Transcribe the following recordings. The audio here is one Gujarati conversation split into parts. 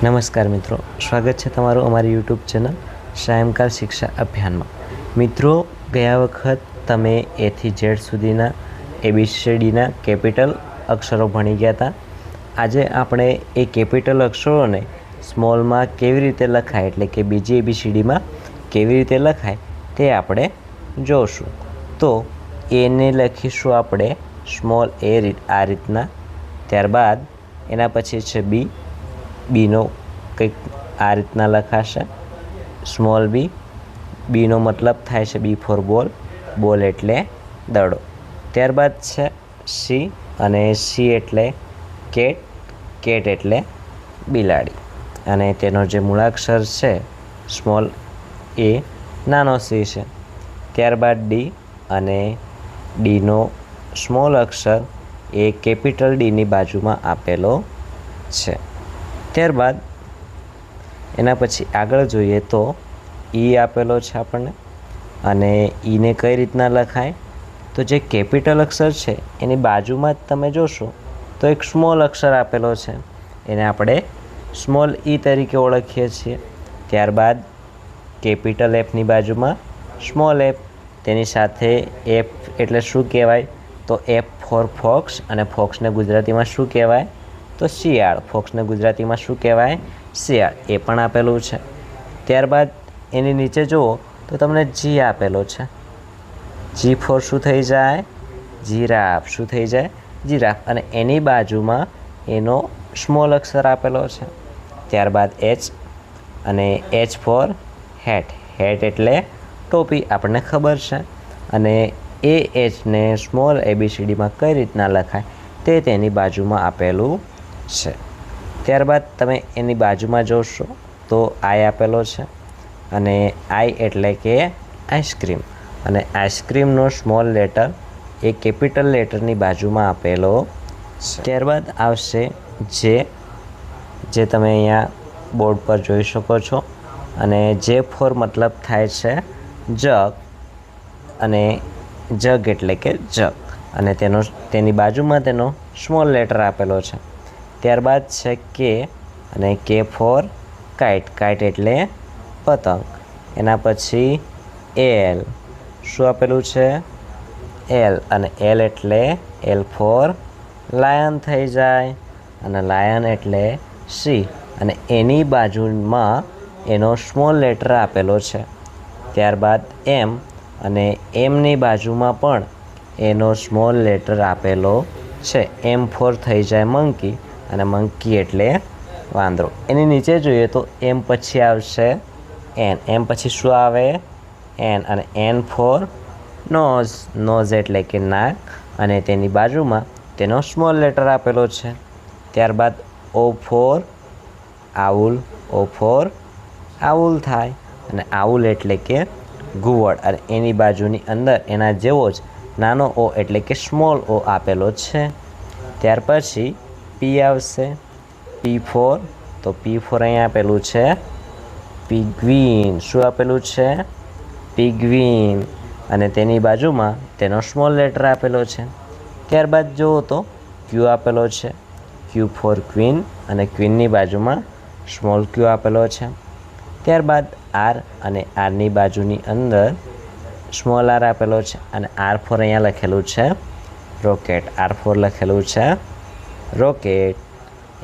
નમસ્કાર મિત્રો, સ્વાગત છે તમારું અમારી યુટ્યુબ ચેનલ સાયંકાળ શિક્ષા અભિયાનમાં. મિત્રો, ગયા વખત તમે એથી ઝેડ સુધીના ABCDના કેપિટલ અક્ષરો ભણી ગયા હતા. આજે આપણે એ કેપિટલ અક્ષરોને સ્મોલમાં કેવી રીતે લખાય, એટલે કે બીજી ABCDમાં કેવી રીતે લખાય તે આપણે જોઈશું. તો એને લખીશું આપણે સ્મોલ એ આ રીતના. ત્યારબાદ એના પછી છે બી. બીનો કંઈક આ રીતના લખાશે, સ્મોલ બી. બીનો મતલબ થાય છે બી ફોર બોલ, બોલ એટલે દડો. ત્યારબાદ છે સી, અને સી એટલે કેટ, કેટ એટલે બિલાડી. અને તેનો જે મૂળાક્ષર છે સ્મોલ એ, નાનો સી છે. ત્યારબાદ ડી, અને ડીનો સ્મોલ અક્ષર એ કેપિટલ ડીની બાજુમાં આપેલો છે. ત્યારબાદ એના પછી આગળ જોઈએ તો ઈ આપેલો છે આપણને. અને ઈને કઈ રીતના લખાય, તો જે કેપિટલ અક્ષર છે એની બાજુમાં જ તમે જોશો તો એક સ્મોલ અક્ષર આપેલો છે, એને આપણે સ્મોલ ઈ તરીકે ઓળખીએ છીએ. ત્યારબાદ કેપિટલ એફની બાજુમાં સ્મોલ એફ, તેની સાથે એફ એટલે શું કહેવાય, તો એફ ફોર ફોક્સ, અને ફોક્સને ગુજરાતીમાં શું કહેવાય, તો શિયાળ. ફોક્સને ગુજરાતીમાં શું કહેવાય, શિયાળ. એ પણ આપેલું છે. ત્યારબાદ એની નીચે જુઓ તો તમને જી આપેલો છે. જી ફોર શું થઈ જાય, જીરાફ. શું થઈ જાય, જીરાફ. અને એની બાજુમાં એનો સ્મોલ અક્ષર આપેલો છે. ત્યારબાદ એચ, અને એચ ફોર હેટ. હેટ એટલે ટોપી, આપણને ખબર છે. અને એ એચને સ્મોલ ABCDમાં કઈ રીતના લખાય તે તેની બાજુમાં આપેલું છે. ત્યારબાદ તમે એની બાજુમાં જોશો તો આઈ આપેલો છે, અને આઈ એટલે કે આઈસ્ક્રીમ. અને આઈસ્ક્રીમનો સ્મોલ લેટર એ કેપિટલ લેટરની બાજુમાં આપેલો છે. ત્યારબાદ આવશે જે તમે અહીંયા બોર્ડ પર જોઈ શકો છો. અને જે ફોર મતલબ થાય છે જગ, અને જગ એટલે કે જગ. અને તેની બાજુમાં તેનો સ્મોલ લેટર આપેલો છે. ત્યારબાદ છે કે, અને કે ફોર કાઇટ. કાઇટ એટલે પતંગ. એના પછી એલ. શું આપેલું છે, એલ. અને એલ એટલે એલ ફોર લાયન થઈ જાય. અને લાયન એટલે સી. અને એની બાજુમાં એનો સ્મોલ લેટર આપેલો છે. ત્યારબાદ એમ, અને એમની બાજુમાં પણ એનો સ્મોલ લેટર આપેલો છે. એમ ફોર થઈ જાય મંકી, અને મંકી એટલે વાંદરો. એની નીચે જોઈએ તો એમ પછી આવશે એન. એમ પછી શું આવે, એન. અને એન ફોર નોઝ. નોઝ એટલે કે નાક, અને તેની બાજુમાં તેનો સ્મોલ લેટર આપેલો છે. ત્યારબાદ O for owl. O for owl થાય. અને આઉલ એટલે કે ઘુવડ. અને એની બાજુની અંદર એના જેવો જ નાનો ઓ એટલે કે સ્મોલ ઓ આપેલો છે. ત્યાર પછી પી આવશે. પી ફોર, તો પી ફોર અહીંયા આપેલું છે પિગ્વીન. શું આપેલું છે, પિગ્વીન. અને તેની બાજુમાં તેનો સ્મોલ લેટર આપેલો છે. ત્યારબાદ જુઓ તો ક્યુ આપેલો છે. ક્યુ ફોર ક્વીન, અને ક્વીનની બાજુમાં સ્મોલ ક્યુ આપેલો છે. ત્યારબાદ આર, અને આરની બાજુની અંદર સ્મોલ આર આપેલો છે. અને આર ફોર અહીંયા લખેલું છે રોકેટ. આર ફોર લખેલું છે રોકેટ.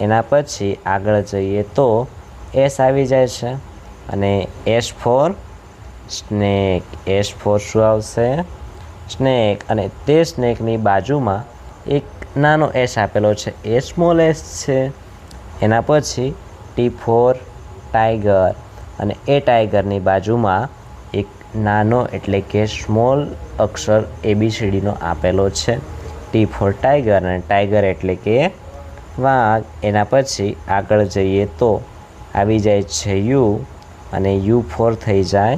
એના પછી આગળ જઈએ તો એસ આવી જાય છે, અને S for snake. S for શું આવશે, સ્નેક. અને તે સ્નેકની બાજુમાં એક નાનો એસ આપેલો છે, એ સ્મોલ એસ છે. એના પછી ટી ફોર ટાઈગર. અને એ ટાઈગરની બાજુમાં એક નાનો એટલે કે સ્મોલ અક્ષર ABCDનો આપેલો છે, ટી ફોર ટાઈગર. અને ટાઈગર એટલે કે વાઘ. એના પછી આગળ જઈએ તો આવી જાય છે યુ, અને યુ ફોર થઈ જાય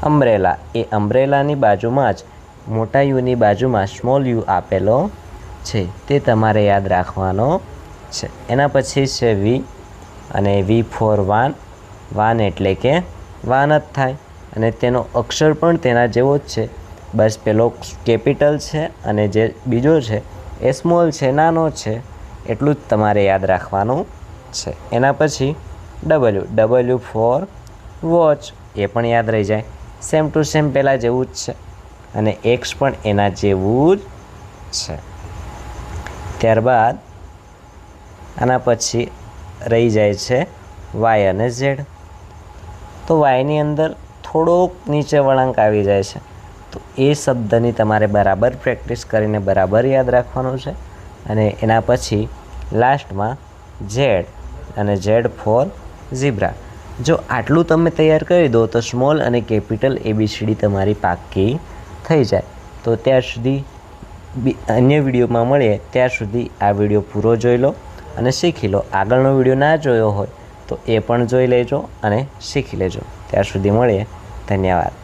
અમ્બ્રેલા. એ અમ્બ્રેલાની બાજુમાં જ મોટા યુની બાજુમાં સ્મોલ યુ આપેલો છે, તે તમારે યાદ રાખવાનો છે. એના પછી છે વી, અને વી ફોર વાન. વાન એટલે કે વાન જ થાય. અને તેનો અક્ષર પણ તેના જેવો જ છે, બસ પેલો કેપિટલ છે અને જે બીજો છે એ સ્મોલ છે, નાનો છે. એટલું જ તમારે યાદ રાખવાનું છે. એના પછી ડબલ્યુ ફોર વોચ, એ પણ યાદ રહી જાય. સેમ ટુ સેમ પહેલાં જેવું જ છે અને એક્સ પણ એના જેવું જ છે. ત્યારબાદ આના પછી રહી જાય છે વાય અને ઝેડ. તો વાયની અંદર થોડોક નીચે વળાંક આવી જાય છે, તો એ શબ્દની તમારે બરાબર પ્રેક્ટિસ કરીને બરાબર યાદ રાખવાનું છે. અને એના પછી લાસ્ટમાં ઝેડ અને ઝેડ ફોર ઝીબ્રા. જો આટલું તમે તૈયાર કરી દો તો સ્મોલ અને કેપિટલ ABCD તમારી પાક્કી થઈ જાય. તો ત્યાર સુધી અન્ય વિડીયોમાં મળીએ, ત્યાર સુધી આ વિડીયો પૂરો જોઈ લો અને શીખી લો. આગળનો વિડીયો ના જોયો હોય તો એ પણ જોઈ લેજો અને શીખી લેજો. ત્યાર સુધી મળીએ. ધન્યવાદ.